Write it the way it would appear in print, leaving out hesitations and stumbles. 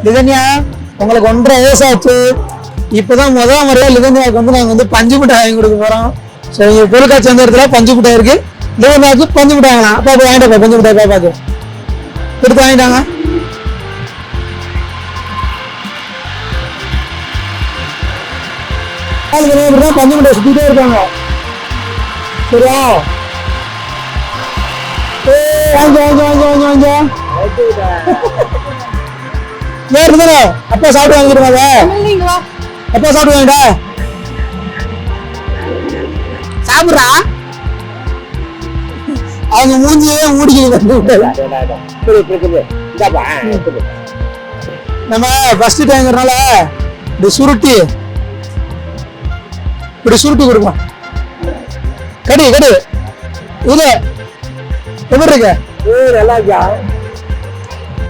லிதன்யா உங்களுக்கு 1.5 வயசு ஆச்சு. இப்பதான் முதல் முறையா லிதன்யாவுக்கு வந்து நாங்க வந்து பஞ்சு மிட்டாய் வாங்கி கொடுக்க போறோம். சரி, பொருட்காட்சி வந்த இடத்துல பஞ்சு மிட்டாய் இருக்கு. லிதன்யாவுக்கு பஞ்சு மிட்டாய் வாங்கலாம். அப்பா போய் வாங்கிட்டு பஞ்சு மிட்டாய் பாப்பாக்கு எடுத்து வாங்கிட்டாங்க. பஞ்சு மிட்டாய் சுத்திட்டே இருக்காங்க. சரியா? வாங்க வாங்க வாங்க வாங்க வாங்க. ஏன் இருந்தா அப்பா சாப்பிட்டு வாங்கிடுவாங்க. அப்பா சாப்பிட்டு வாங்கிட்டா சாப்பிட்றா. அவங்க மூஞ்சியே மூடிக்க. நம்ம ஃபர்ஸ்ட் டைம்ங்கிறனால இப்படி சுருட்டி கொடுப்போம். கடி கடி இது எப்படி இருக்கு? நல்லா இருக்கா?